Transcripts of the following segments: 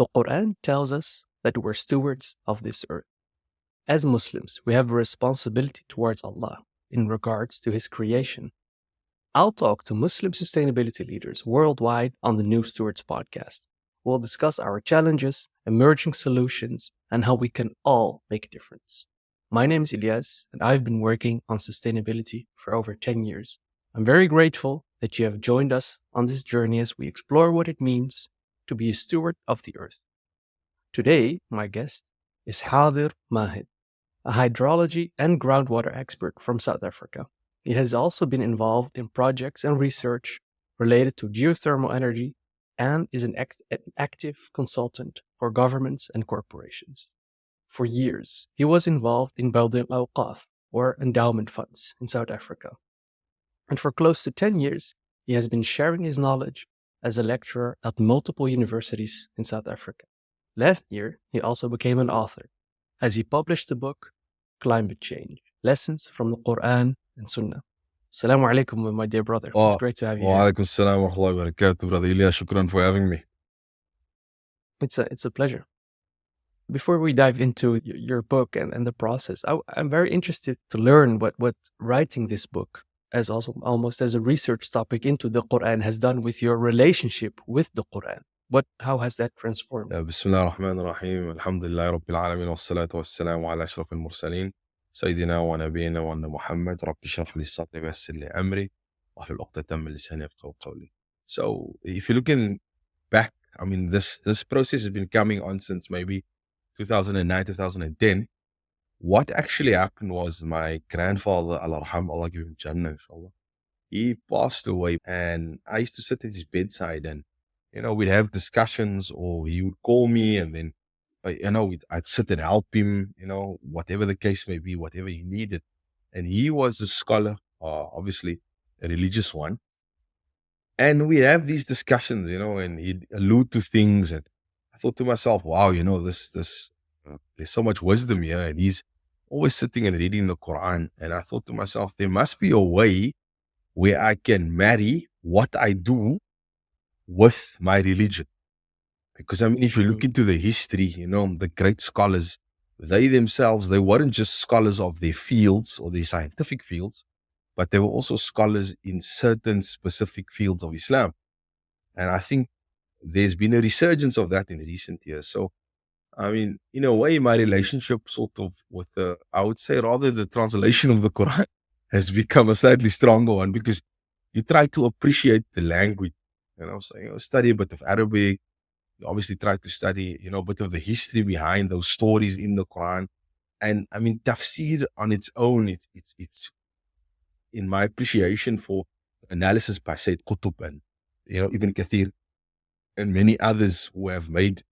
The Quran tells us that we're stewards of this earth. As Muslims, we have a responsibility towards Allah in regards to His creation. I'll talk to Muslim sustainability leaders worldwide on the New Stewards podcast. We'll discuss our challenges, emerging solutions, and how we can all make a difference. My name is Ilyas, and I've been working on sustainability for over 10 years. I'm very grateful that you have joined us on this journey as we explore what it means to be a steward of the earth. Today, my guest is Gaathier Mahed, a hydrology and groundwater expert from South Africa. He has also been involved in projects and research related to geothermal energy and is an active consultant for governments and corporations. For years, he was involved in building Awqaf, or endowment funds, in South Africa. And for close to 10 years, he has been sharing his knowledge as a lecturer at multiple universities in South Africa. Last year, he also became an author, as he published the book, Climate Change, Lessons from the Quran and Sunnah. Assalamu alaikum, my dear brother. It's great to have you here. Wa alaikum assalam wa rahmatullahi wa barakatuh, brother Ilyas. Shukran for having me. It's a pleasure. Before we dive into your book and the process, I'm very interested to learn what writing this book, as also almost as a research topic into the Quran, has done with your relationship with the Quran. How has that transformed? Bismillah ar-Rahman ar-Rahim. Alhamdulillah Rabbil Alamin. Wa salatu wa salamu ala ashraf al-mursaleen. Sayyidina wa nabiyina wa anna Muhammad. Rabbi shrah li sadri wa yassir li amri. Wa hlul uqdatan min lisani yafqahu qawli. So, if you're looking back, I mean, this process has been coming on since maybe 2009, 2010. What actually happened was my grandfather, Allah give him Jannah, inshallah. He passed away, and I used to sit at his bedside, and we'd have discussions, or he would call me, and then I'd sit and help him, whatever the case may be, whatever he needed. And he was a scholar, obviously a religious one, and we have these discussions, and he'd allude to things, and I thought to myself, wow, this there's so much wisdom here, and he's always sitting and reading the Quran. And I thought to myself, there must be a way where I can marry what I do with my religion. Because, I mean, if you look into the history, the great scholars, they themselves, they weren't just scholars of their fields or their scientific fields, but they were also scholars in certain specific fields of Islam. And I think there's been a resurgence of that in recent years. So, I mean, in a way, my relationship sort of with I would say rather the translation of the Quran has become a slightly stronger one, because you try to appreciate the language, so, study a bit of Arabic, you obviously try to study, a bit of the history behind those stories in the Quran. And I mean, tafsir on its own, it's in my appreciation for analysis by Sayyid Qutb and, Ibn Gaathier and many others who have made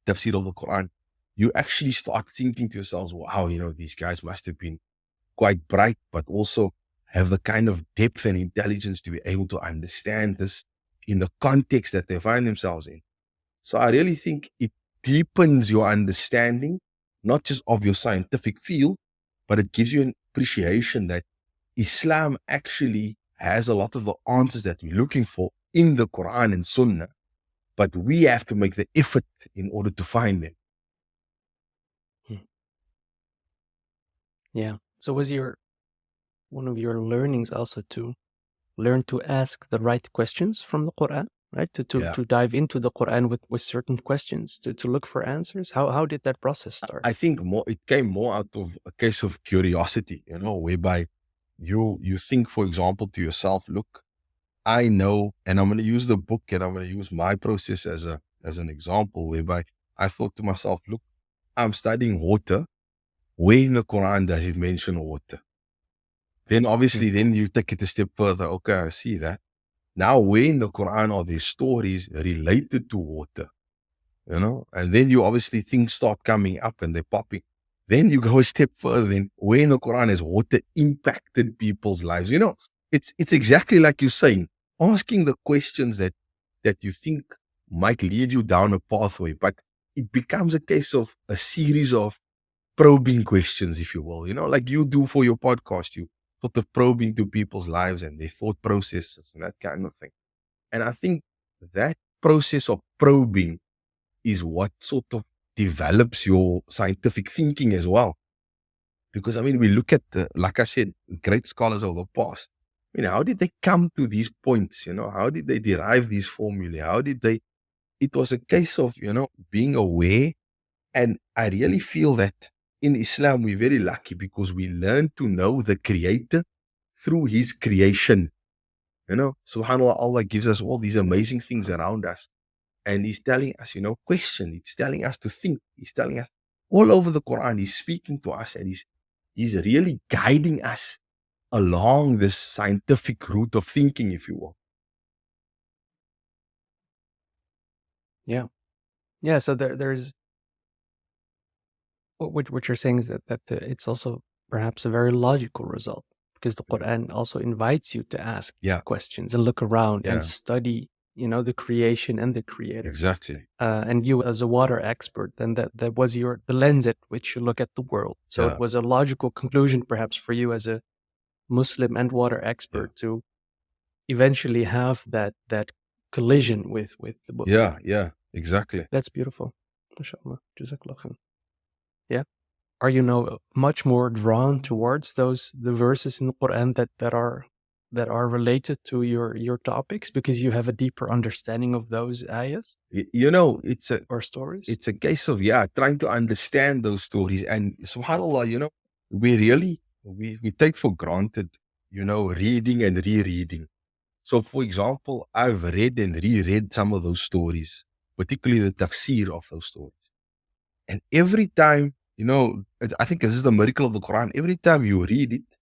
tafsir of the Quran, you actually start thinking to yourselves, wow, these guys must have been quite bright, but also have the kind of depth and intelligence to be able to understand this in the context that they find themselves in. So I really think it deepens your understanding, not just of your scientific field, but it gives you an appreciation that Islam actually has a lot of the answers that we're looking for in the Quran and Sunnah, but we have to make the effort in order to find them. Yeah. So was one of your learnings also to learn to ask the right questions from the Quran, right? To dive into the Quran with certain questions, to look for answers? How did that process start? I think it came more out of a case of curiosity, whereby you think, for example, to yourself, look, I know, and I'm going to use the book and I'm going to use my process as an example, whereby I thought to myself, look, I'm studying water. Where in the Quran does it mention water? Then obviously, then you take it a step further. Okay, I see that. Now, where in the Quran are there stories related to water? And then you obviously things start coming up and they're popping. Then you go a step further. Then where in the Quran has water impacted people's lives? It's exactly like you're saying, asking the questions that you think might lead you down a pathway, but it becomes a case of a series of probing questions, if you will, like you do for your podcast, you sort of probing to people's lives and their thought processes and that kind of thing. And I think that process of probing is what sort of develops your scientific thinking as well. Because, I mean, we look at, like I said, great scholars of the past. I mean, how did they come to these points? How did they derive these formulae? How did they? It was a case of, being aware. And I really feel that in Islam, we're very lucky because we learn to know the Creator through His creation. SubhanAllah, Allah gives us all these amazing things around us. And He's telling us, question. He's telling us to think. He's telling us all over the Quran. He's speaking to us and He's really guiding us along this scientific route of thinking, if you will. Yeah. Yeah. So there's what you're saying is that it's also perhaps a very logical result, because the Quran also invites you to ask questions and look around and study, the creation and the creator. Exactly. And you as a water expert, then that was the lens at which you look at the world. So it was a logical conclusion perhaps for you as a Muslim and water expert to eventually have that collision with the book. Yeah, exactly. That's beautiful. MashaAllah. Jazakallah khair. Yeah. Are you now much more drawn towards the verses in the Quran that are related to your topics because you have a deeper understanding of those ayahs? Or stories? It's a case of trying to understand those stories. And subhanAllah, we take for granted, reading and rereading. So, for example, I've read and reread some of those stories, particularly the tafsir of those stories. And every time, I think this is the miracle of the Quran. Every time you read it,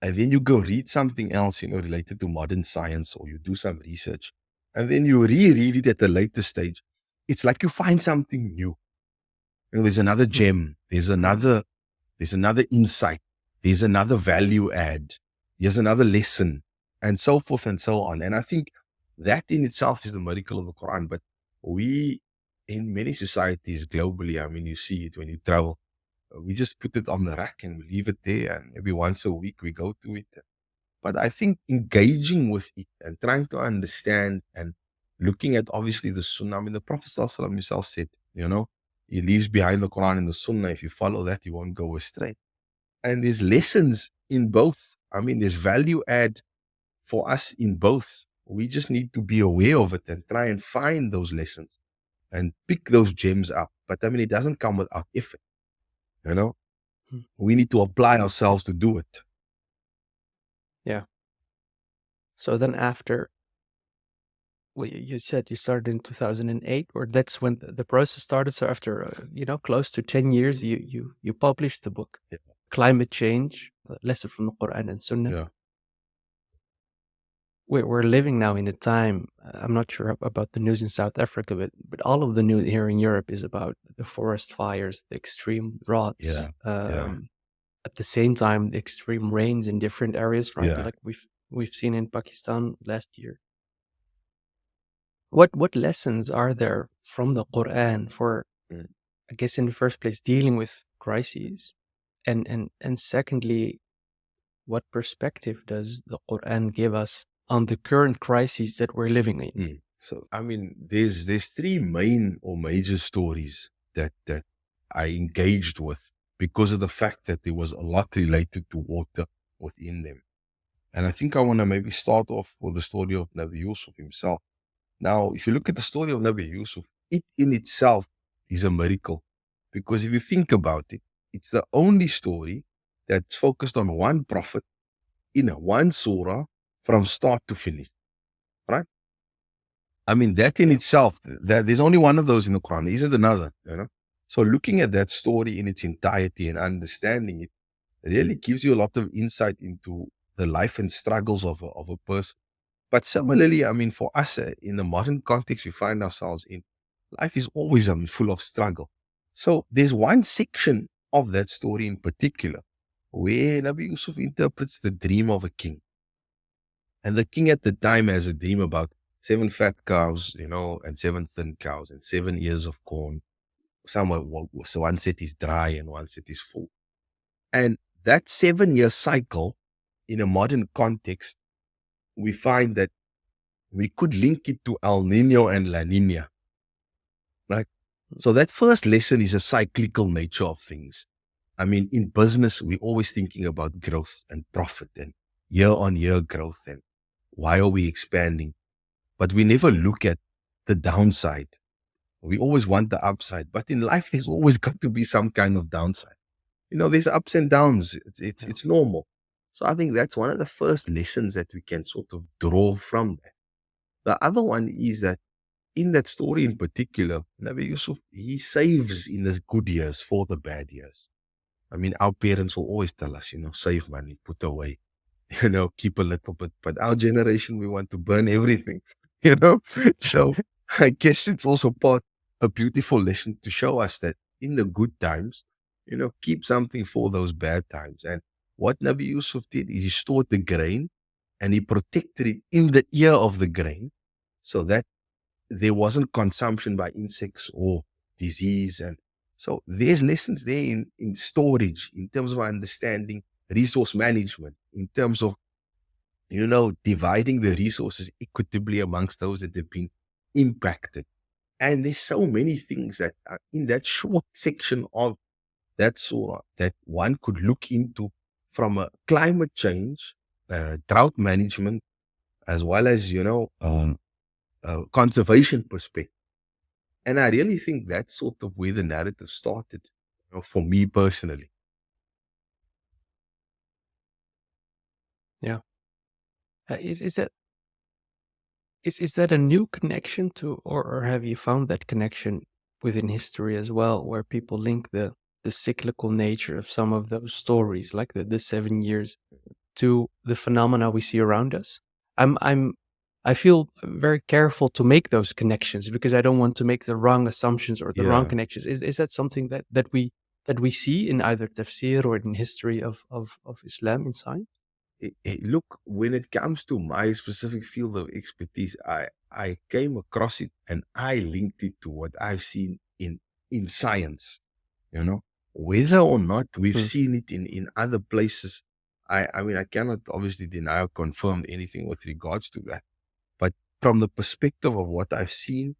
and then you go read something else, related to modern science, or you do some research, and then you reread it at a later stage, it's like you find something new. There's another gem, there's another insight, there's another value add, there's another lesson, and so forth and so on. And I think that in itself is the miracle of the Quran. But we, in many societies globally, I mean, you see it when you travel, we just put it on the rack and we leave it there, and maybe once a week we go to it. But I think engaging with it and trying to understand and looking at, obviously, the Sunnah. I mean, the Prophet ﷺ himself said, he leaves behind the Quran and the Sunnah. If you follow that, you won't go astray. And there's lessons in both. I mean, there's value add for us in both. We just need to be aware of it and try and find those lessons and pick those gems up. But I mean, it doesn't come without effort. We need to apply ourselves to do it. Yeah. So then after, well, you said you started in 2008, or that's when the process started. So after, close to 10 years, you published the book, Climate Change, a Lesson from the Quran and Sunnah. Yeah. We're living now in a time, I'm not sure about the news in South Africa, but all of the news here in Europe is about the forest fires, the extreme droughts. At the same time, the extreme rains in different areas, right? Like we've seen in Pakistan last year. What lessons are there from the Quran for, I guess, in the first place, dealing with crises, and secondly, what perspective does the Quran give us on the current crises that we're living in? So, I mean, there's three main or major stories that I engaged with because of the fact that there was a lot related to water within them. And I think I want to maybe start off with the story of Nabi Yusuf himself. Now, if you look at the story of Nabi Yusuf, it in itself is a miracle. Because if you think about it, it's the only story that's focused on one prophet in one surah from start to finish. Right? I mean, that in itself, there's only one of those in the Quran. There isn't another, So looking at that story in its entirety and understanding it really gives you a lot of insight into the life and struggles of a person. But similarly, I mean, for us in the modern context we find ourselves in, life is always full of struggle. So there's one section of that story in particular where Nabi Yusuf interprets the dream of a king. And the king at the time has a dream about 7 fat cows, and 7 thin cows and 7 ears of corn. So one set is dry and one set is full. And that 7-year cycle in a modern context, we find that we could link it to El Nino and La Nina. So that first lesson is a cyclical nature of things. I mean, in business, we're always thinking about growth and profit and year on year growth and why are we expanding? But we never look at the downside. We always want the upside, but in life, there's always got to be some kind of downside. There's ups and downs. Yeah. It's normal. So I think that's one of the first lessons that we can sort of draw from that. The other one is that in that story in particular, Nabi Yusuf, he saves in his good years for the bad years. I mean, our parents will always tell us, save money, put away, keep a little bit. But our generation, we want to burn everything, you know? So I guess it's also a beautiful lesson to show us that in the good times, keep something for those bad times. And what Nabi Yusuf did is he stored the grain and he protected it in the ear of the grain so that there wasn't consumption by insects or disease. And so there's lessons there in storage, in terms of understanding resource management, in terms of, dividing the resources equitably amongst those that have been impacted. And there's so many things that are in that short section of that surah that one could look into from a climate change, drought management, as well as, conservation perspective. And I really think that's sort of where the narrative started, for me personally. Yeah. Is that a new connection to, or have you found that connection within history as well, where people link the cyclical nature of some of those stories, like the 7 years, to the phenomena we see around us? I'm I feel very careful to make those connections because I don't want to make the wrong assumptions or the wrong Yeah. connections. Is that something that we see in either tafsir or in history of Islam in science? Look, when it comes to my specific field of expertise, I came across it and I linked it to what I've seen in science. Whether or not we've Hmm. seen it in other places, I mean, I cannot obviously deny or confirm anything with regards to that. But from the perspective of what I've seen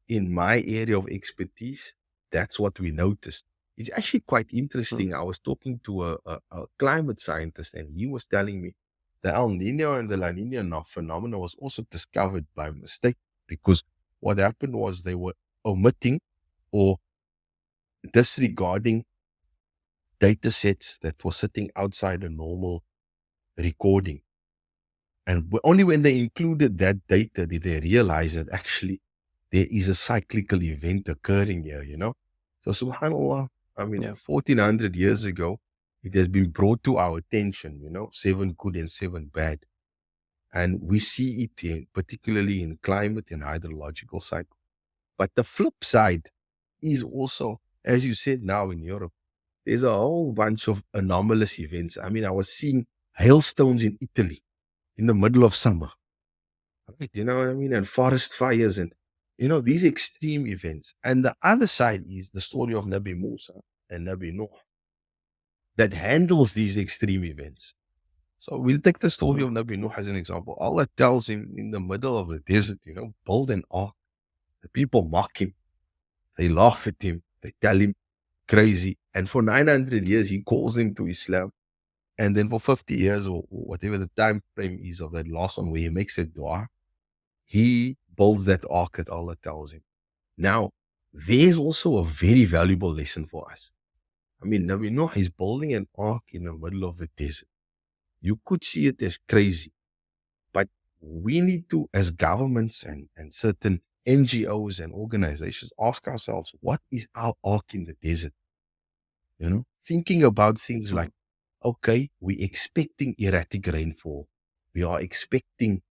in my area of expertise, that's what we noticed. It's actually quite Hmm. interesting. I was talking to a climate scientist, and he was telling me the El Nino and the La Nina phenomena was also discovered by mistake because what happened was they were omitting or disregarding data sets that were sitting outside a normal recording. And only when they included that data did they realize that actually there is a cyclical event occurring here. So, subhanAllah, I mean, Yeah. 1400 years ago, it has been brought to our attention, seven good and seven bad. And we see it particularly in climate and hydrological cycle. But the flip side is also, as you said now in Europe, there's a whole bunch of anomalous events. I mean, I was seeing hailstones in Italy in the middle of summer. Right? You know what I mean? And forest fires and, these extreme events. And the other side is the story of Nabi Musa and Nabi Noah that handles these extreme events. So we'll take the story Hmm. of Nabi Noah as an example. Allah tells him in the middle of the desert, build an ark. The people mock him. They laugh at him. They tell him crazy. And for 900 years, he calls them to Islam. And then for 50 years or whatever the time frame is of that last one where he makes a dua, he builds that ark that Allah tells him. Now, there's also a very valuable lesson for us. I mean, Nabi Noah is building an ark in the middle of the desert. You could see it as crazy, but we need to, as governments and certain NGOs and organizations, ask ourselves, what is our ark in the desert? Thinking about things Hmm. like, okay, we're expecting erratic rainfall. We are expecting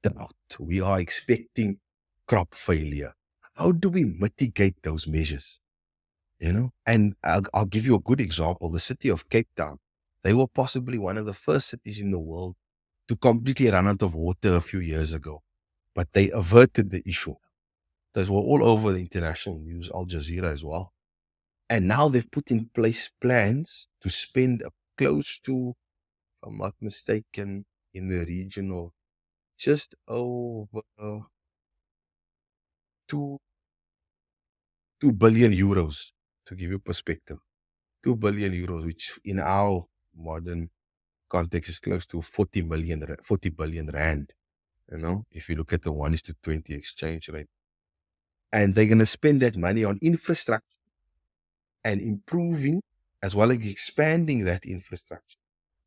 drought. We are expecting crop failure. How do we mitigate those measures? And I'll give you a good example. The city of Cape Town, they were possibly one of the first cities in the world to completely run out of water a few years ago, but they averted the issue. Those were all over the international news, Al Jazeera as well. And now they've put in place plans to spend close to, if I'm not mistaken, in the region of just over 2 billion euros, to give you perspective. 2 billion euros, which in our modern context is close to 40 billion rand, if you look at the 1:20 exchange rate. And they're going to spend that money on infrastructure and improving as well as expanding that infrastructure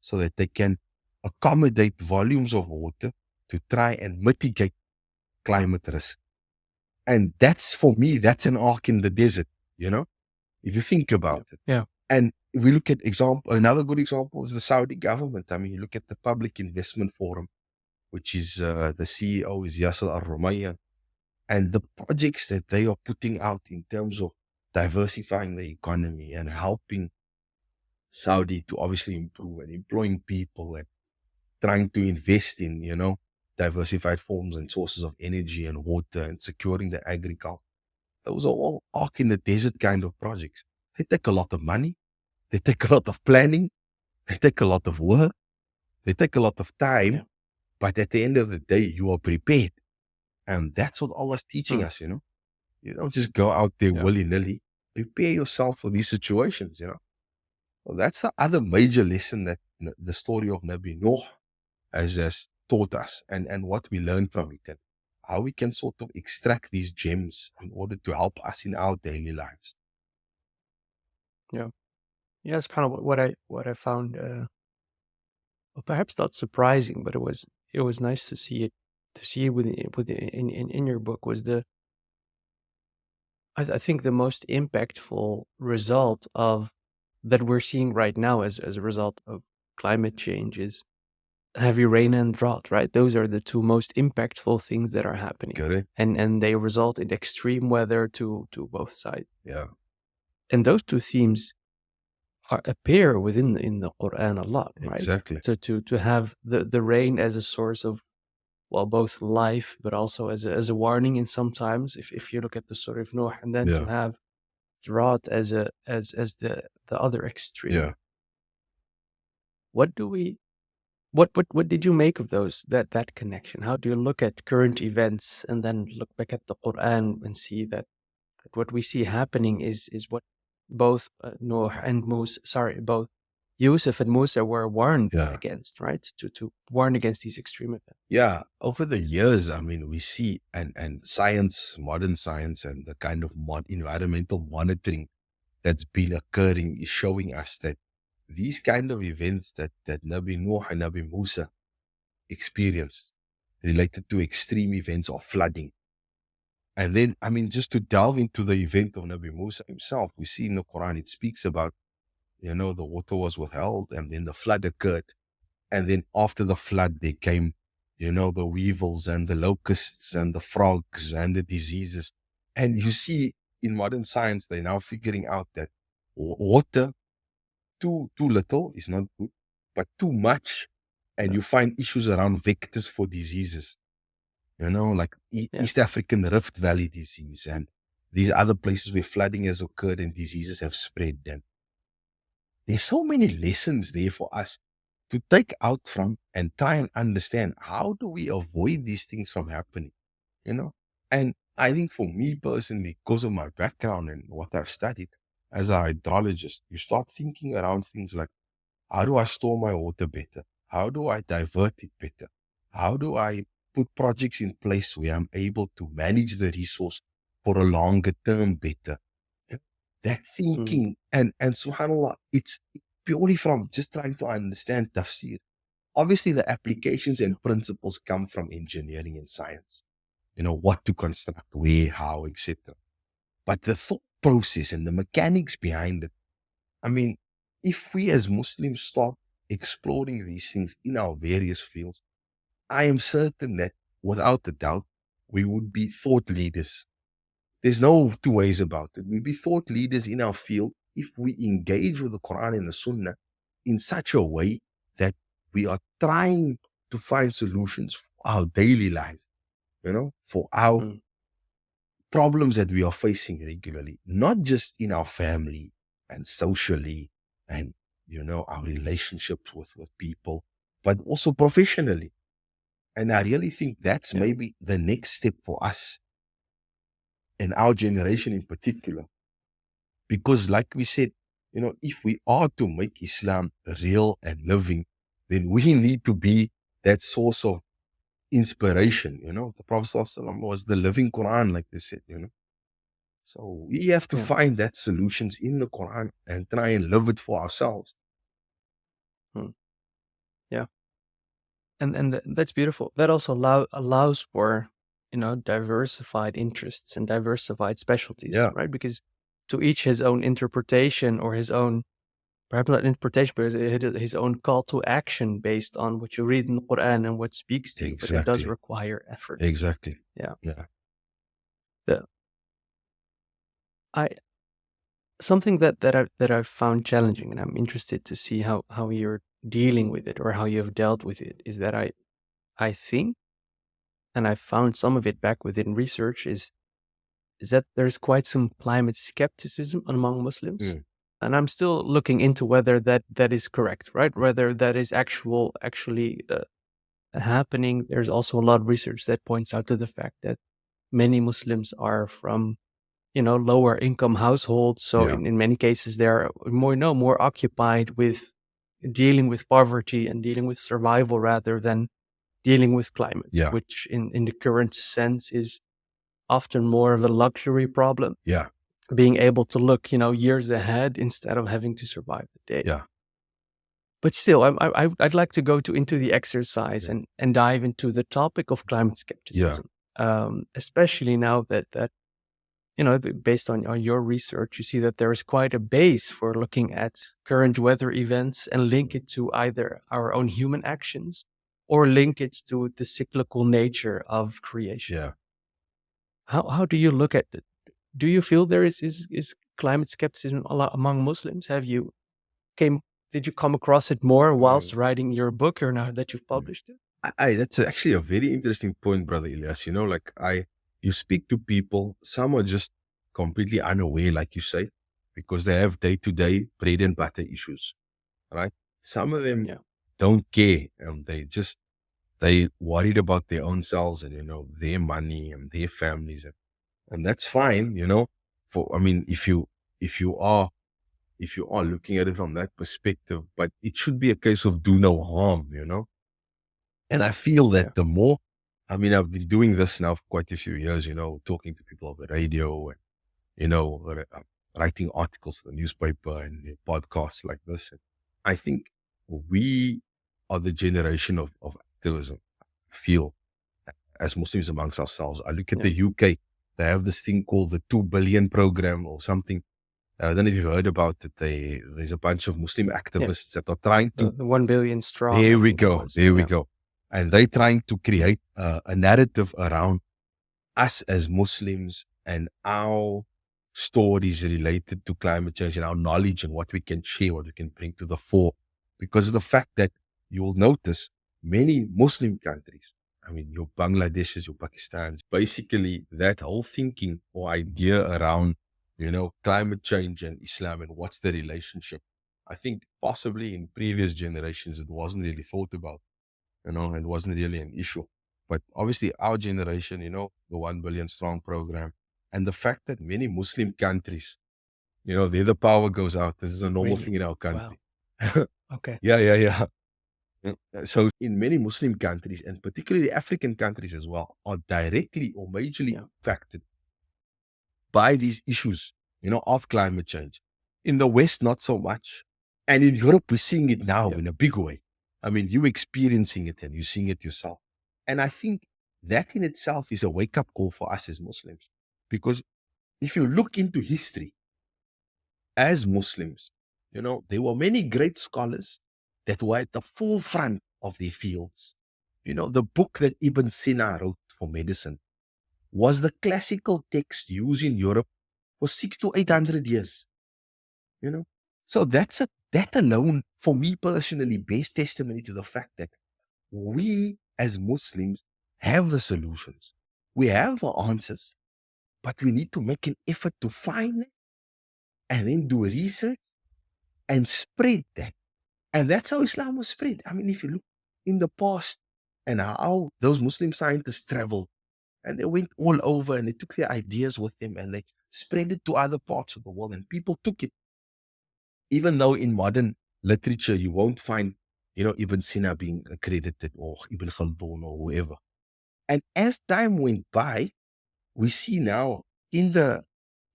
so that they can accommodate volumes of water to try and mitigate climate risk. And that's, for me, that's an arc in the desert, if you think about it. Yeah. And if we look at another good example is the Saudi government. I mean, you look at the Public Investment Forum, which is the CEO is Yasser Al-Rumayyan, and the projects that they are putting out in terms of diversifying the economy and helping Saudi to obviously improve and employing people and trying to invest in, diversified forms and sources of energy and water and securing the agriculture. Those are all arc in the desert kind of projects. They take a lot of money. They take a lot of planning. They take a lot of work. They take a lot of time. Yeah. But at the end of the day, you are prepared. And that's what Allah's teaching us, You don't just go out there willy-nilly. Prepare yourself for these situations, Well, that's the other major lesson that the story of Nabi Nuh has taught us, and what we learn from it, and how we can sort of extract these gems in order to help us in our daily lives. Yeah, it's kind of what I found, well, perhaps not surprising, but it was nice to see it in your book was I think the most impactful result of that we're seeing right now as a result of climate change is heavy rain and drought, right? Those are the two most impactful things that are happening. Correct. And they result in extreme weather to both sides. Yeah. And those two themes appear in the Quran a lot, right? Exactly. So to have the rain as a source of, well, both life, but also as a warning in sometimes, if you look at the Surah of Nuh, and then to have drought as the other extreme. Yeah. What did you make of that connection? How do you look at current events and then look back at the Quran and see that what we see happening is what both both Yusuf and Musa were warned against, right? To warn against these extreme events. Yeah, over the years, I mean, we see and science, modern science, and the kind of environmental monitoring that's been occurring is showing us that these kind of events that Nabi Nuh and Nabi Musa experienced related to extreme events of flooding. And then, I mean, just to delve into the event of Nabi Musa himself, we see in the Quran, it speaks about, the water was withheld and then the flood occurred. And then after the flood, there came, the weevils and the locusts and the frogs and the diseases. And you see in modern science, they're now figuring out that water, too little is not good, but too much. And you find issues around vectors for diseases, like East African Rift Valley disease and these other places where flooding has occurred and diseases have spread. And there's so many lessons there for us to take out from and try and understand how do we avoid these things from happening, And I think for me personally, because of my background and what I've studied as a hydrologist, you start thinking around things like, how do I store my water better? How do I divert it better? How do I put projects in place where I'm able to manage the resource for a longer term better? That thinking, and subhanAllah, it's purely from just trying to understand tafsir. Obviously, the applications and principles come from engineering and science. What to construct, where, how, etc. But the thought process and the mechanics behind it, I mean, if we as Muslims start exploring these things in our various fields, I am certain that without a doubt, we would be thought leaders. There's no two ways about it. We'll be thought leaders in our field if we engage with the Quran and the Sunnah in such a way that we are trying to find solutions for our daily life, for our problems that we are facing regularly, not just in our family and socially and, our relationships with people, but also professionally. And I really think that's maybe the next step for us and our generation in particular. Because like we said, if we are to make Islam real and living, then we need to be that source of inspiration. The Prophet ﷺ was the living Quran, like they said, So we have to Yeah. find that solutions in the Quran and try and live it for ourselves. Yeah. And that's beautiful. That also allows for, diversified interests and diversified specialties, Yeah. right? Because to each his own interpretation, or his own, perhaps not interpretation, but his own call to action based on what you read in the Quran and what speaks to you. But it does Exactly. require effort. Exactly. Yeah. Yeah. The I Something that I've found challenging, and I'm interested to see how you're dealing with it, or how you've dealt with it, is that I think, and I found some of it back within research, is that there's quite some climate skepticism among Muslims. Mm. And I'm still looking into whether that is correct, right? Whether that is actually happening. There's also a lot of research that points out to the fact that many Muslims are from, lower income households. So Yeah. in many cases, they're more occupied with dealing with poverty and dealing with survival rather than dealing with climate, Yeah. which in the current sense is often more of a luxury problem. Yeah. Being able to look, years ahead instead of having to survive the day. Yeah. But still, I'd like to go into the exercise Yeah. and dive into the topic of climate skepticism, especially now that based on your research, you see that there is quite a base for looking at current weather events and link it to either our own human actions or link it to the cyclical nature of creation. Yeah. How do you look at it? Do you feel there is climate skepticism a lot among Muslims? Did you come across it more whilst writing your book, or now that you've published it? That's actually a very interesting point, brother Ilyas. You speak to people, some are just completely unaware, like you say, because they have day-to-day bread and butter issues, right? Some of them Yeah. don't care, and they worried about their own selves and, their money and their families. And that's fine, if you are looking at it from that perspective, but it should be a case of do no harm, And I feel that I've been doing this now for quite a few years, talking to people on the radio and, writing articles for the newspaper and podcasts like this. And I think we are the generation of activism, I feel, as Muslims amongst ourselves. I look at the UK, they have this thing called the 2 billion program or something. I don't know if you've heard about it. There's a bunch of Muslim activists that are trying to... The 1 billion strong. There we go. And they're trying to create a narrative around us as Muslims and our stories related to climate change and our knowledge and what we can share, what we can bring to the fore. Because of the fact that you will notice many Muslim countries, your Bangladeshis, your Pakistans, basically that whole thinking or idea around, climate change and Islam and what's the relationship. I think possibly in previous generations, it wasn't really thought about, it wasn't really an issue. But obviously our generation, the 1 billion strong program, and the fact that many Muslim countries, there the power goes out. This is a normal thing in our country. Wow. Okay. Yeah. So in many Muslim countries, and particularly African countries as well, are directly or majorly impacted by these issues, of climate change. In the West, not so much. And in Europe, we're seeing it now in a big way. You're experiencing it and you're seeing it yourself. And I think that in itself is a wake-up call for us as Muslims. Because if you look into history, as Muslims, there were many great scholars that were at the forefront of their fields. The book that Ibn Sina wrote for medicine was the classical text used in Europe for 600 to 800 years. So that alone, for me personally, bears testimony to the fact that we as Muslims have the solutions. We have the answers, but we need to make an effort to find it and then do research and spread that. And that's how Islam was spread. If you look in the past and how those Muslim scientists traveled, And they went all over and they took their ideas with them and they spread it to other parts of the world. And people took it, even though in modern literature, you won't find, Ibn Sina being accredited or Ibn Khaldun or whoever. And as time went by, we see now in the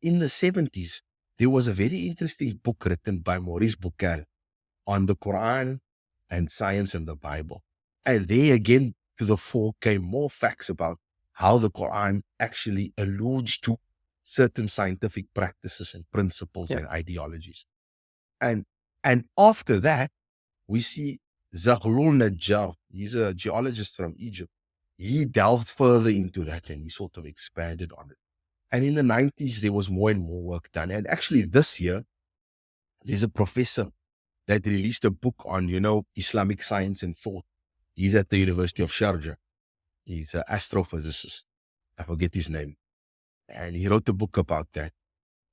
70s, there was a very interesting book written by Maurice Bucaille on the Quran and science and the Bible. And there again, to the fore came more facts about how the Quran actually alludes to certain scientific practices and principles Yeah. and ideologies. And after that, we see Zaghlul Najjar. He's a geologist from Egypt. He delved further into that and he sort of expanded on it. And in the 90s, there was more and more work done. And actually this year, there's a professor that released a book on, Islamic science and thought. He's at the University of Sharjah. He's an astrophysicist. I forget his name. And he wrote a book about that.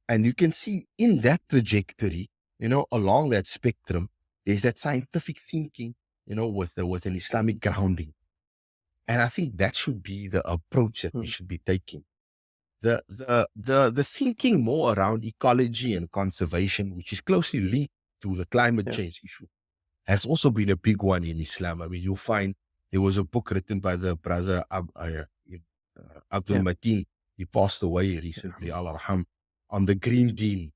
And you can see in that trajectory, along that spectrum, there's that scientific thinking, with an Islamic grounding. And I think that should be the approach that we should be taking. The thinking more around ecology and conservation, which is closely linked to the climate change issue, has also been a big one in Islam. I mean, you'll find there was a book written by the brother Abdul Mateen. He passed away recently, Allah Arham, on the Green Deal,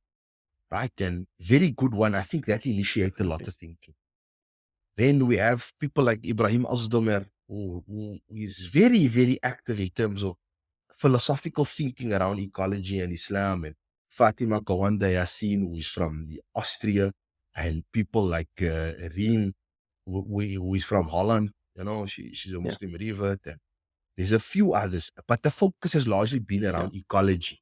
right? And very good one. I think that initiated a lot of thinking. Then we have people like Ibrahim Azdomer, who is very, very active in terms of philosophical thinking around ecology and Islam, and Fatima Kawanda Yassin, who is from Austria, and people like Rien, who is from Holland. She's a Muslim revert, and there's a few others, but the focus has largely been around ecology.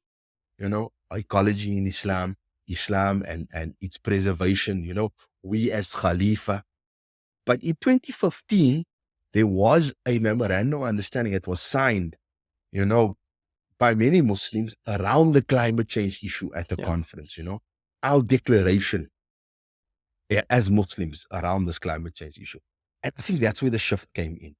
Ecology in Islam and its preservation. We as Khalifa. But in 2015, there was a memorandum of understanding that was signed, by many Muslims around the climate change issue at the conference, our declaration as Muslims around this climate change issue. And I think that's where the shift came in.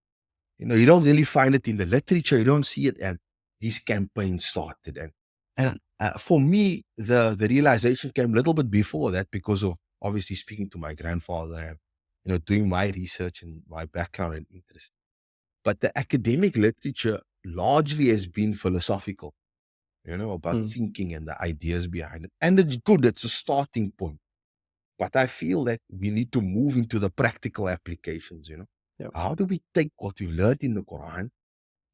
You don't really find it in the literature. You don't see it. And these campaigns started. And for me, the realization came a little bit before that because of obviously speaking to my grandfather and, doing my research and my background and interest. But the academic literature largely has been philosophical, about thinking and the ideas behind it. And it's good. It's a starting point. But I feel that we need to move into the practical applications, How do we take what we've learned in the Quran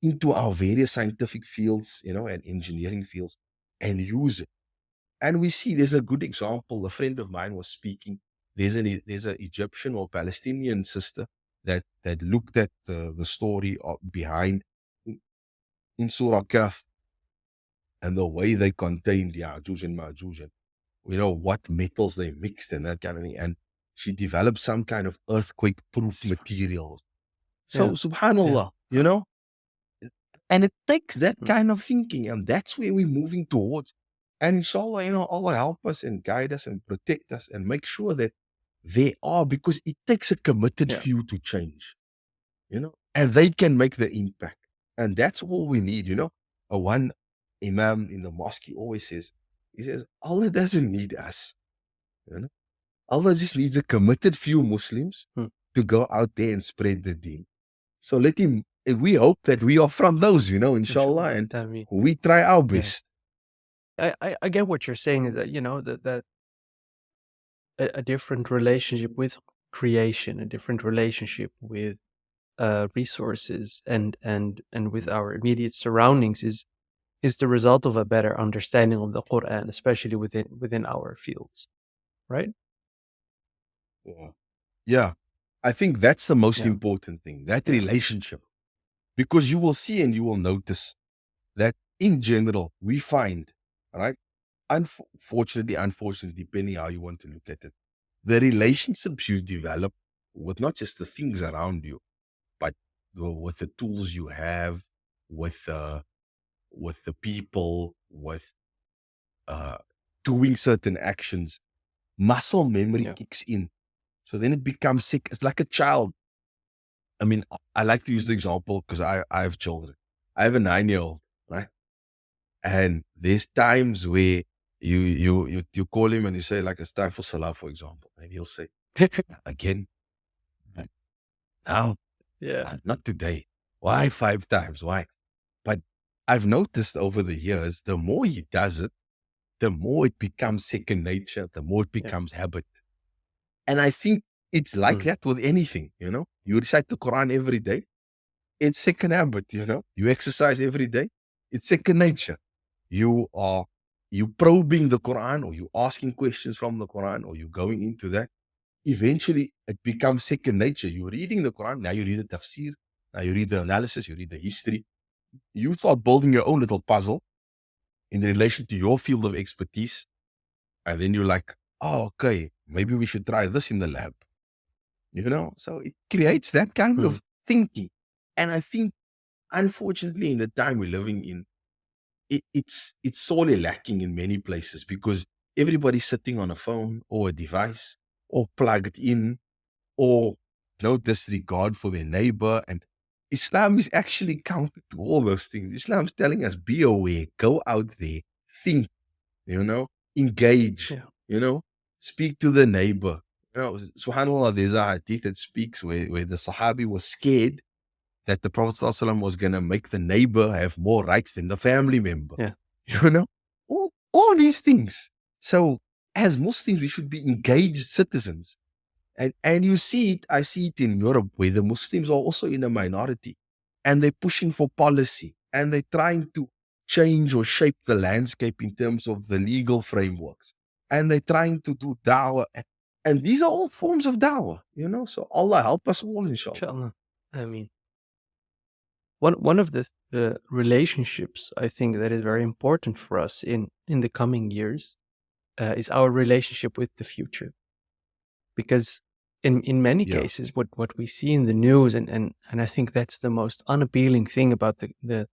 into our various scientific fields, and engineering fields and use it? And we see there's a good example. A friend of mine was speaking. There's an Egyptian or Palestinian sister that looked at the story behind in Surah Kaf and the way they contained Ya'juj and Ma'juj and what metals they mixed and that kind of thing. And she developed some kind of earthquake-proof material. So subhanallah, and it takes that kind of thinking, and that's where we're moving towards. And inshallah, Allah help us and guide us and protect us and make sure that they are, because it takes a committed few to change, and they can make the impact. And that's all we need, One imam in the mosque, he always says, Allah doesn't need us, Allah just needs a committed few Muslims to go out there and spread the deen. So we hope that we are from those, inshallah, and we try our best. I get what you're saying is that, that a different relationship with creation, a different relationship with resources and with our immediate surroundings is the result of a better understanding of the Quran, especially within our fields, right? Yeah. I think that's the most important thing, that relationship. Because you will see and you will notice that in general, we find, right? Unfortunately, depending how you want to look at it, the relationships you develop with not just the things around you, but with the tools you have, with the people, with doing certain actions, muscle memory kicks in. So then it becomes sick. It's like a child. I mean, I like to use the example because I have children. I have a 9-year-old, right? And there's times where you call him and you say, like, it's time for Salah, for example. And he'll say, again, now, Yeah. not today. Why 5 times? Why? But I've noticed over the years, the more he does it, the more it becomes second nature, the more it becomes habit. And I think it's like that with anything, You recite the Quran every day, it's second habit, You exercise every day, it's second nature. You probing the Quran, or you asking questions from the Quran, or you going into that. Eventually, it becomes second nature. You're reading the Quran, now you read the tafsir, now you read the analysis, you read the history. You start building your own little puzzle in relation to your field of expertise. And then you're like, oh, okay, maybe we should try this in the lab. So it creates that kind of thinking. And I think, unfortunately, in the time we're living in, it's sorely lacking in many places, because everybody's sitting on a phone or a device, or plugged in, or no disregard for their neighbor. And Islam is actually counter to all those things. Islam's telling us, be aware, go out there, think, engage, speak to the neighbor. SubhanAllah, there's a hadith that speaks where the Sahabi was scared that the Prophet ﷺ was going to make the neighbor have more rights than the family member. Yeah. All these things. So as Muslims, we should be engaged citizens. And you see it, I see it in Europe, where the Muslims are also in a minority, and they're pushing for policy, and they're trying to change or shape the landscape in terms of the legal frameworks. And they're trying to do da'wah. And these are all forms of da'wah, So Allah help us all, inshallah. Inshallah. I mean, one of the relationships I think that is very important for us in the coming years is our relationship with the future. Because in many cases, what we see in the news, and I think that's the most unappealing thing about the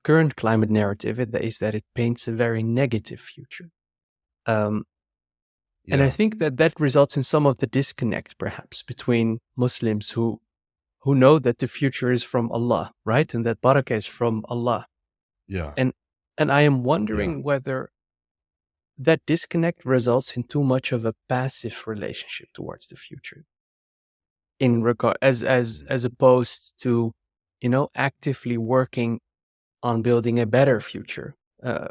current climate narrative, is that it paints a very negative future. And I think that results in some of the disconnect, perhaps, between Muslims who know that the future is from Allah, right? And that barakah is from Allah. Yeah. And I am wondering whether that disconnect results in too much of a passive relationship towards the future, in regard as opposed to, actively working on building a better future,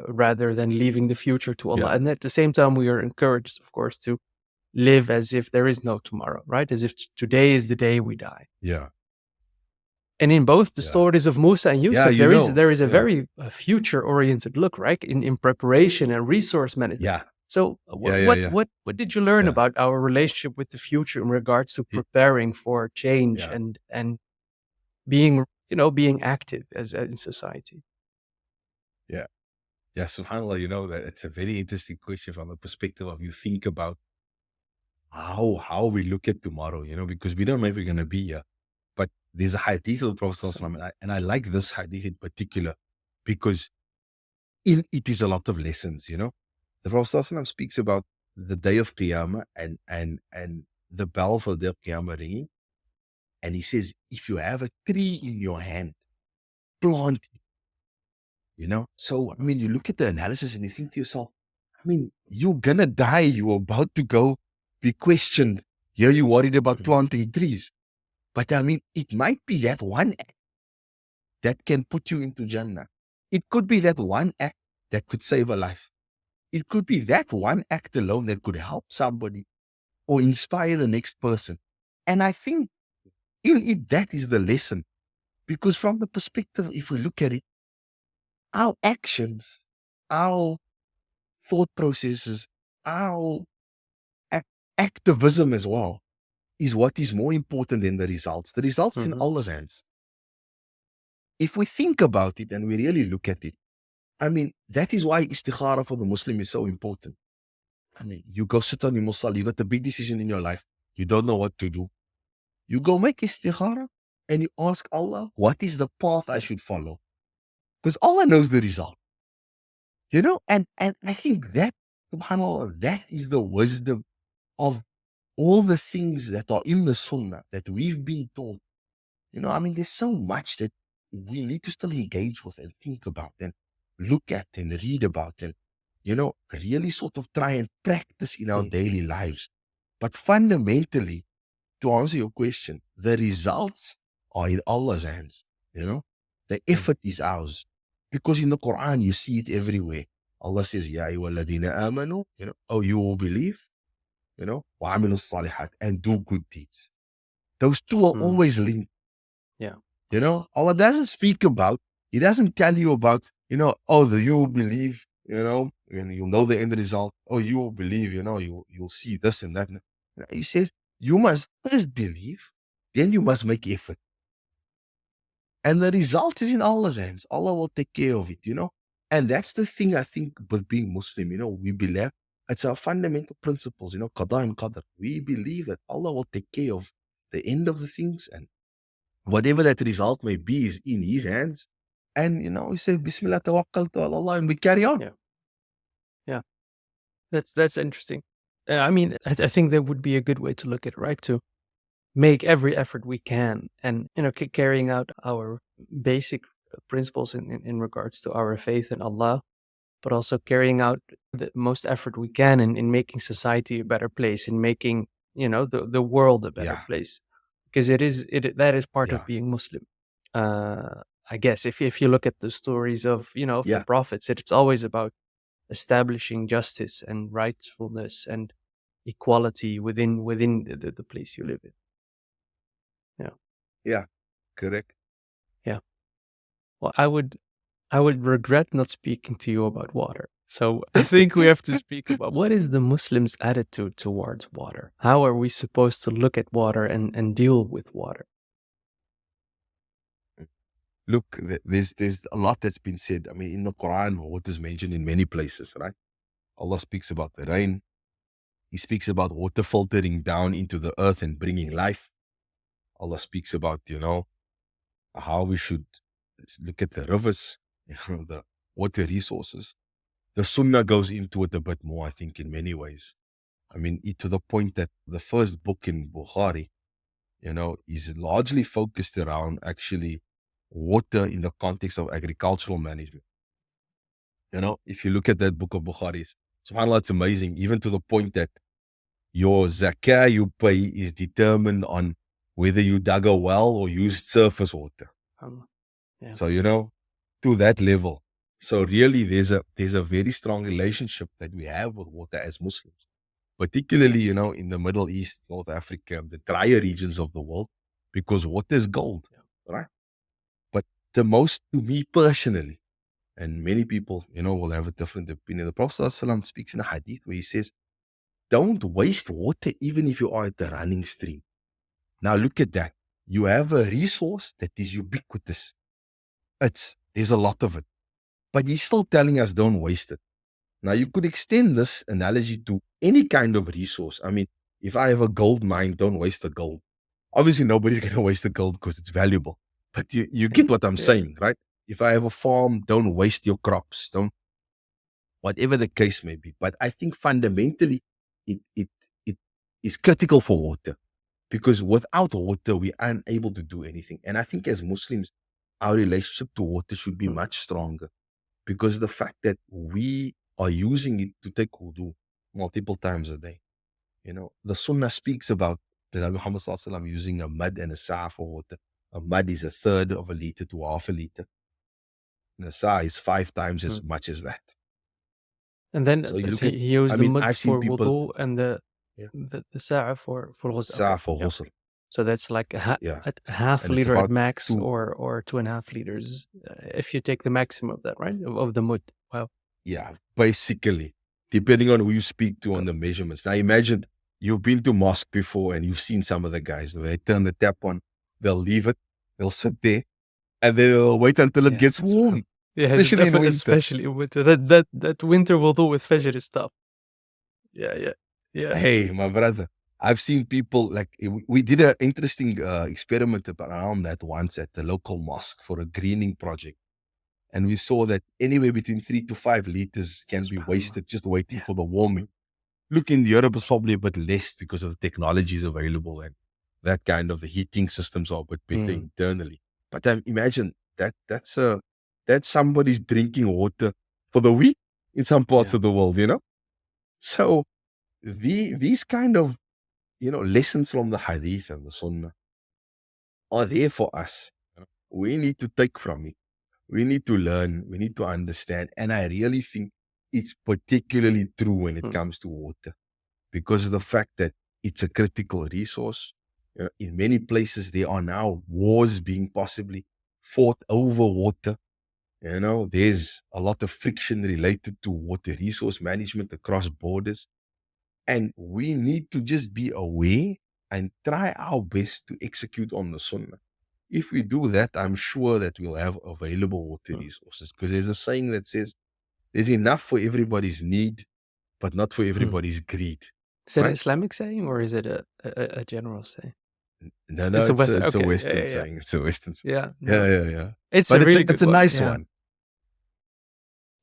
rather than leaving the future to Allah. And at the same time, we are encouraged, of course, to live as if there is no tomorrow, right? As if today is the day we die. Yeah. And in both the stories of Musa and Yusuf, there is a very future-oriented look, right? In preparation and resource management. Yeah. So what did you learn about our relationship with the future in regards to preparing for change and being active as in society? Yeah. Yeah, subhanAllah, that it's a very interesting question from the perspective of, you think about how we look at tomorrow, because we don't know if we're going to be here. But there's a hadith of the Prophet ﷺ, and I like this hadith in particular, because in it is a lot of lessons, The Prophet ﷺ speaks about the day of Qiyamah and the bell for the day of Qiyamah ringing. And he says, if you have a tree in your hand, plant it. So, you look at the analysis and you think to yourself, you're going to die. You're about to go be questioned. Here you're worried about planting trees. But it might be that one act that can put you into Jannah. It could be that one act that could save a life. It could be that one act alone that could help somebody or inspire the next person. And I think that is the lesson. Because from the perspective, if we look at it, our actions, our thought processes, our activism as well, is what is more important than the results. The results in Allah's hands. If we think about it and we really look at it, that is why istikhara for the Muslim is so important. You go sit on your musalla, you got the big decision in your life, you don't know what to do. You go make istikhara and you ask Allah, what is the path I should follow? Because Allah knows the result. And I think that, subhanAllah, that is the wisdom of all the things that are in the sunnah that we've been taught. There's so much that we need to still engage with and think about and look at and read about and, really sort of try and practice in our Mm, daily lives. But fundamentally, to answer your question, the results are in Allah's hands. The mm, effort is ours. Because in the Quran, you see it everywhere. Allah says, Ya ayyuhalladhina amanu, oh, you will believe, wa amilu salihat, and do good deeds. Those two are mm. always linked. Yeah. Allah doesn't speak about, He doesn't tell you about, oh, you will believe, and you'll know the end result. Oh, you will believe, you'll see this and that. He says, you must first believe, then you must make effort. And the result is in Allah's hands. Allah will take care of it, And that's the thing I think with being Muslim, we believe it's our fundamental principles, qada and qadr. We believe that Allah will take care of the end of the things, and whatever that result may be is in His hands. And, we say, Bismillah tawakkaltu ala Allah, and we carry on. Yeah. Yeah. That's interesting. I mean, I think that would be a good way to look at it, right? To make every effort we can, and carrying out our basic principles in regards to our faith in Allah, but also carrying out the most effort we can in making society a better place, in making the world a better Yeah, place, because that is part of yeah, being Muslim. I guess if you look at the stories of the yeah, prophets, it's always about establishing justice and rightfulness and equality within the place you live in. Yeah. yeah, correct. Yeah. Well, I would regret not speaking to you about water. So I think we have to speak about what is the Muslim's attitude towards water? How are we supposed to look at water and deal with water? Look, there's a lot that's been said. I mean, in the Quran, water is mentioned in many places, right? Allah speaks about the rain. He speaks about water filtering down into the earth and bringing life. Allah speaks about, how we should look at the rivers, the water resources. The Sunnah goes into it a bit more, I think, in many ways. I mean, to the point that the first book in Bukhari, is largely focused around actually water in the context of agricultural management. If you look at that book of Bukhari, subhanAllah, it's amazing, even to the point that your zakah you pay is determined on whether you dug a well or used surface water. Yeah. So, to that level. So really there's a very strong relationship that we have with water as Muslims, particularly, in the Middle East, North Africa, the drier regions of the world, because water is gold, right? But to me personally, and many people, will have a different opinion. The Prophet ﷺ speaks in a hadith where he says, don't waste water even if you are at the running stream. Now look at that. You have a resource that is ubiquitous. There's a lot of it. But he's still telling us don't waste it. Now you could extend this analogy to any kind of resource. I mean, if I have a gold mine, don't waste the gold. Obviously, nobody's going to waste the gold because it's valuable. But you get what I'm saying, right? If I have a farm, don't waste your crops. Don't, whatever the case may be. But I think fundamentally, it is critical for water, because without water, we aren't able to do anything. And I think as Muslims, our relationship to water should be much stronger, because the fact that we are using it to take wudu multiple times a day. The Sunnah speaks about the Nabi Muhammad Sallallahu Alaihi Wasallam using a mud and a sa'a for water. A mud is a third of a liter to half a liter. And a sa'a is 5 times as much as that. And then So you look so at, he used the mud I've seen for people, wudu and the yeah, the sa'a for ghusl. sa'a Okay. for Yeah. ghusl. So that's like Yeah. a half And it's liter at about max, 2, or 2.5 liters, if you take the maximum of that, right? Of the mud. Wow. yeah, basically, depending on who you speak to on the measurements. Now imagine you've been to mosque before and you've seen some of the guys. They turn the tap on, they'll leave it, they'll sit there, and they'll wait until it gets warm. Yeah, Especially in winter. especially in winter. That winter wudu with Fajr is tough. Yeah. Hey, my brother, I've seen people, like, we did an interesting experiment around that once at the local mosque for a greening project. And we saw that anywhere between 3 to 5 liters can be wasted just waiting for the warming. Look, in Europe, it's probably a bit less because of the technologies available, and that kind of the heating systems are a bit better internally. But imagine that's somebody's drinking water for the week in some parts Yeah. of the world, So these kind of lessons from the hadith and the sunnah are there for us. We need to take from it. We need to learn. We need to understand. And I really think it's particularly true when it Mm. comes to water, because of the fact that it's a critical resource. In many places, there are now wars being possibly fought over water. There's a lot of friction related to water resource management across borders. And we need to just be aware and try our best to execute on the sunnah. If we do that, I'm sure that we'll have available water Mm. resources, because there's a saying that says there's enough for everybody's need, but not for everybody's greed. Is it an Right? Islamic saying or is it a general saying? No, It's a it's a, Western. it's a Okay. Western Yeah. saying. It's a Western saying. Yeah. Yeah, No. yeah, yeah. It's But a it's really a, it's good a one. nice Yeah. one.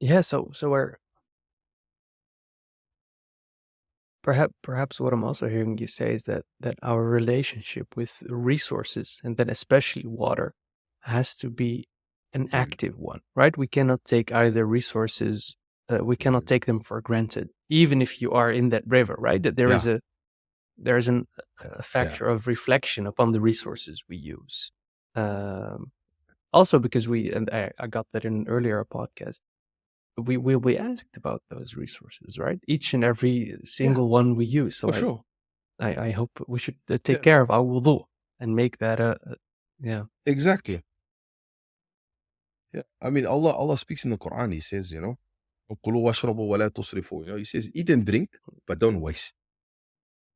Yeah. So where perhaps what I'm also hearing you say is that our relationship with resources, and then especially water, has to be an Mm, active one, right? We cannot take either resources. We cannot mm. take them for granted, even if you are in that river, right? That there is Yeah, a yeah, factor of reflection upon the resources we use. Also, because I got that in an earlier podcast, we will be asked about those resources, right? Each and every yeah, single one we use. So for sure. I hope we should take Yeah, care of our wudu and make that yeah. exactly. Yeah. I mean, Allah speaks in the Quran. He says, "وَكُلُوا وَاشْرَبُوا وَلَا تُسْرِفُوا." He says, eat and drink, but don't waste.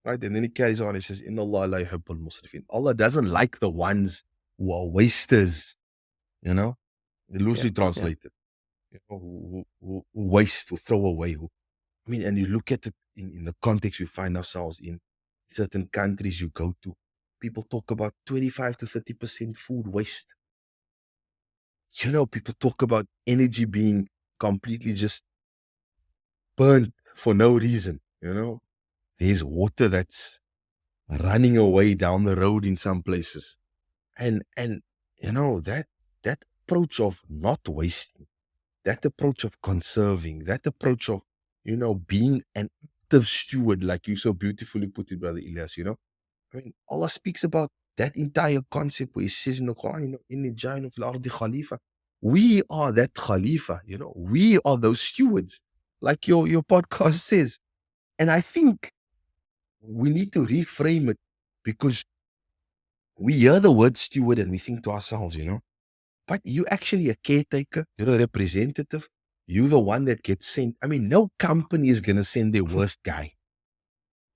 Right? And then he carries on. He says, "Inna Allah la yuhibbul musrifin." Allah doesn't like the ones who are wasters. Yeah. Loosely Yeah. translated. Who waste, who throw away. And you look at it in the context we find ourselves in certain countries you go to. People talk about 25 to 30% food waste. People talk about energy being completely just burnt for no reason. There's water that's running away down the road in some places. And that approach of not wasting, that approach of conserving, that approach of being an active steward, like you so beautifully put it, Brother Ilyas. Allah speaks about that entire concept where He says in the Quran, "Inni ja'ilun fil ardi khalifa." We are that khalifa. We are those stewards, like your podcast says. And I think we need to reframe it, because we hear the word steward and we think to ourselves, but you actually a caretaker, you're a representative, you're the one that gets sent. I mean, no company is going to send their worst guy.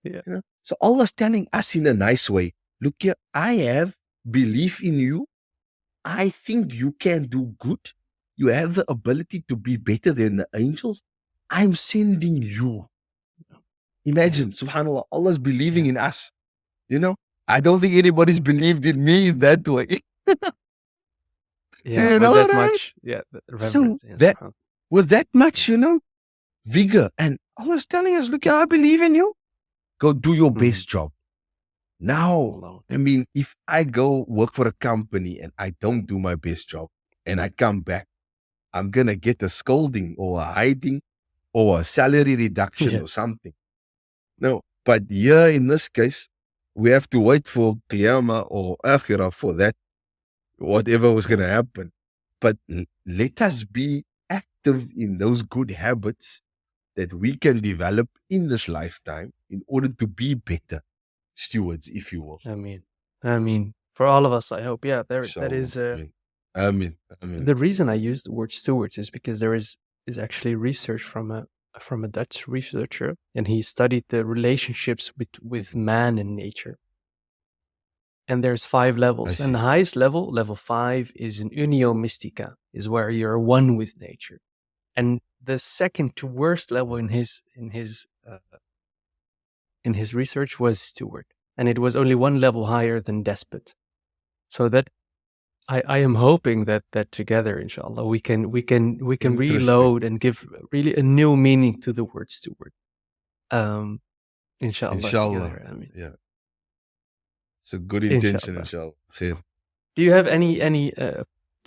Yeah. So Allah's telling us in a nice way, look here, I have belief in you. I think you can do good. You have the ability to be better than the angels. I'm sending you. Imagine, subhanAllah, Allah's believing Yeah. in us. I don't think anybody's believed in me in that way. Yeah. You With know that what I mean? much, yeah, So reverence. Yeah. that Subhanallah. with that much, Yeah. vigor, and Allah's telling us, look, I believe in you. Go do your Mhm. best job. Now, Allah. if I go work for a company and I don't do my best job and I come back, I'm gonna get a scolding or a hiding or a salary reduction Yeah. or something. No, but here in this case, we have to wait for Qiyamah or Akhirah for that, whatever was going Yeah. to happen. But let us be active in those good habits that we can develop in this lifetime in order to be better stewards, if you will. I mean, for all of us, I hope. Yeah. That Inshallah. is Amen. Amen. the reason I use the word stewards is because there is actually research from a Dutch researcher, and he studied the relationships with Mhm. man and nature. And there's 5 I levels, and the see. highest level 5, is an unio mystica, is where you're one with nature. And the second to worst level in his research was steward, and it was only one level higher than despot. So that I am hoping that together, inshallah, we can Interesting. reload and give really a new meaning to the word steward. Um, inshallah, Inshallah. together. I mean, Yeah. It's a good intention, inshallah. inshallah. Khair. Do you have any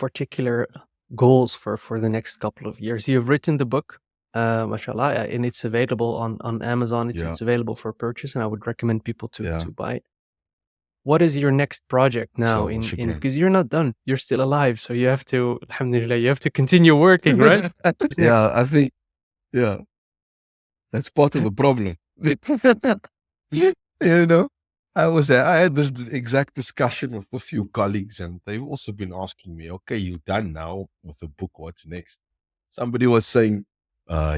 particular goals for the next couple of years? You've written the book, mashallah, and it's available on Amazon. Yeah. It's available for purchase, and I would recommend people Yeah. to buy it. What is your next project now? Inshallah, In shukran. because you're not done, you're still alive, so you have to, alhamdulillah, you have to continue working, right? What's Yeah, next? I think, yeah, that's part of the problem. You know, I had this exact discussion with a few colleagues, and they've also been asking me, okay, you're done now with the book, what's next? Somebody was saying,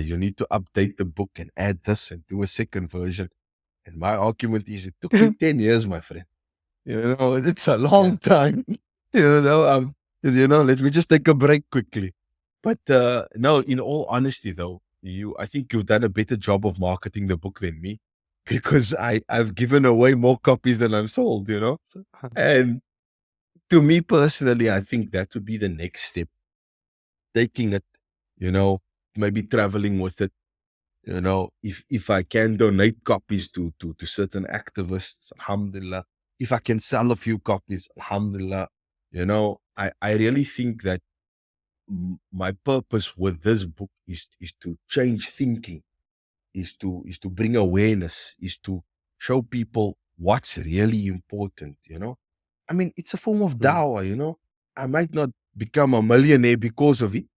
you need to update the book and add this and do a second version. And my argument is, it took me 10 years, my friend. You know, it's a long time. Let me just take a break quickly. But no, in all honesty, though, I think you've done a better job of marketing the book than me, because I've given away more copies than I'm sold. And to me personally, I think that would be the next step. Taking it, maybe traveling with it. If I can donate copies to certain activists, alhamdulillah. If I can sell a few copies, alhamdulillah. I really think that my purpose with this book is to change thinking, is to bring awareness, is to show people what's really important. I mean, it's a form of dawah. I might not become a millionaire because of it,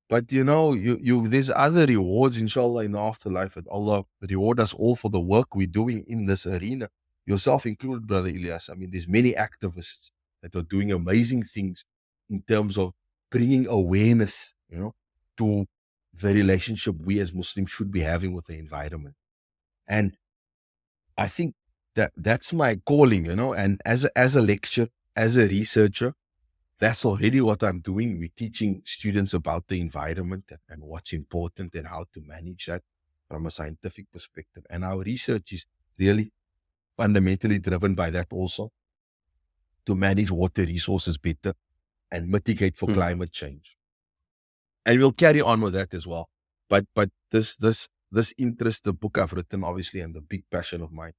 but there's other rewards, inshallah, in the afterlife, that Allah reward us all for the work we're doing in this arena, yourself included, Brother Ilyas. I mean, there's many activists that are doing amazing things in terms of bringing awareness, to the relationship we as Muslims should be having with the environment. And I think that's my calling, and as a lecturer, as a researcher, that's already what I'm doing. We're teaching students about the environment and what's important and how to manage that from a scientific perspective. And our research is really fundamentally driven by that also, to manage water resources better and mitigate for climate change. And we'll carry on with that as well. But this interest, the book I've written, obviously, and the big passion of mine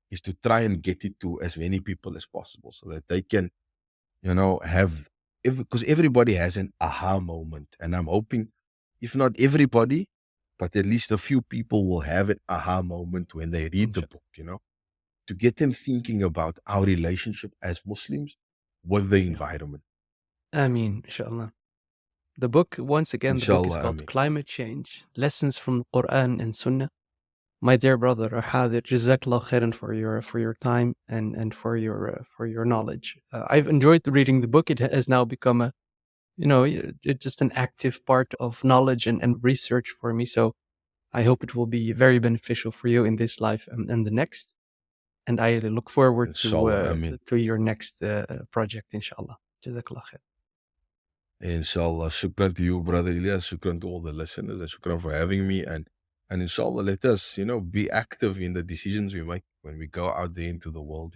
is to try and get it to as many people as possible, so that they can, have, because everybody has an aha moment. And I'm hoping, if not everybody, but at least a few people will have an aha moment when they read the book, to get them thinking about our relationship as Muslims with the environment. Ameen, inshallah. The book, once again, the book is Inshallah, called ameen. Climate Change, Lessons from Quran and Sunnah. My dear brother, Hadir, Jazakallah khairan for your time and for your knowledge. I've enjoyed reading the book. It has now become it's just an active part of knowledge and research for me. So I hope it will be very beneficial for you in this life and the next. And I look forward Inshallah, ameen. to your next project, inshallah. Jazakallah khair. Inshallah. Shukran to you, Brother Ilyas. Shukran to all the listeners, and shukran for having me. And inshallah, let us, be active in the decisions we make when we go out there into the world,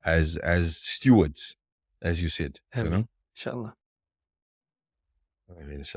as stewards, as you said. Ameen. Inshallah. I mean, inshallah.